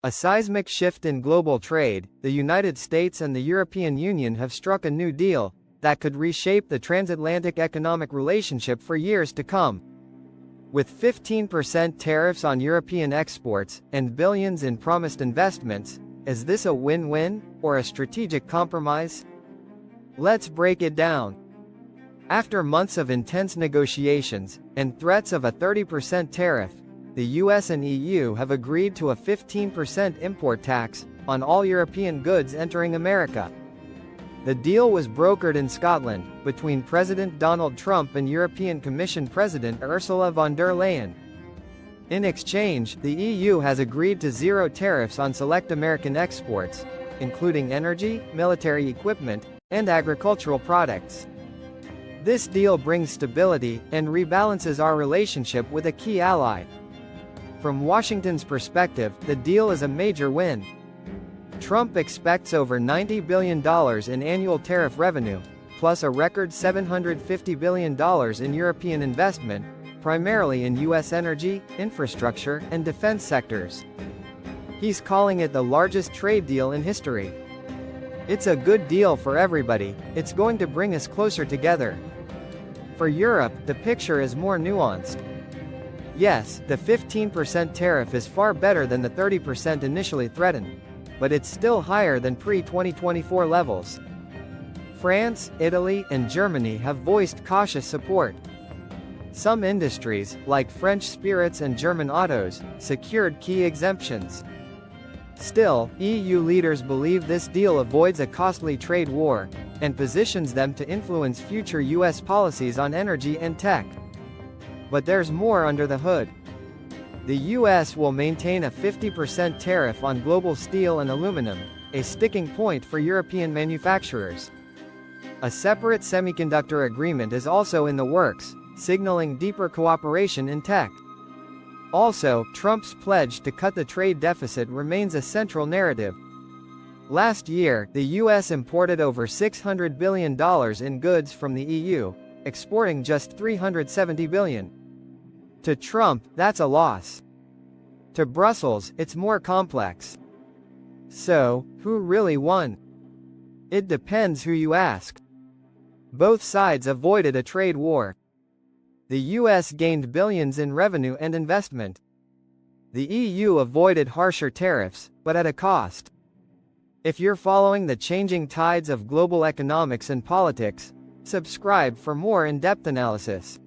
A seismic shift in global trade, the United States and the European Union have struck a new deal that could reshape the transatlantic economic relationship for years to come. With 15% tariffs on European exports and billions in promised investments, is this a win-win or a strategic compromise? Let's break it down. After months of intense negotiations and threats of a 30% tariff, the US and EU have agreed to a 15% import tax on all European goods entering America. The deal was brokered in Scotland, between President Donald Trump and European Commission President Ursula von der Leyen. In exchange, the EU has agreed to zero tariffs on select American exports, including energy, military equipment, and agricultural products. This deal brings stability and rebalances our relationship with a key ally. From Washington's perspective, the deal is a major win. Trump expects over $90 billion in annual tariff revenue, plus a record $750 billion in European investment, primarily in U.S. energy, infrastructure, and defense sectors. He's calling it the largest trade deal in history. It's a good deal for everybody, it's going to bring us closer together. For Europe, the picture is more nuanced. Yes, the 15% tariff is far better than the 30% initially threatened, but it's still higher than pre-2024 levels. France, Italy, and Germany have voiced cautious support. Some industries, like French spirits and German autos, secured key exemptions. Still, EU leaders believe this deal avoids a costly trade war and positions them to influence future US policies on energy and tech. But there's more under the hood. The US will maintain a 50% tariff on global steel and aluminum, a sticking point for European manufacturers. A separate semiconductor agreement is also in the works, signaling deeper cooperation in tech. Also, Trump's pledge to cut the trade deficit remains a central narrative. Last year, the US imported over $600 billion in goods from the EU, exporting just $370 billion. To Trump, that's a loss. To Brussels, it's more complex. So, who really won? It depends who you ask. Both sides avoided a trade war. The US gained billions in revenue and investment. The EU avoided harsher tariffs, but at a cost. If you're following the changing tides of global economics and politics, subscribe for more in-depth analysis.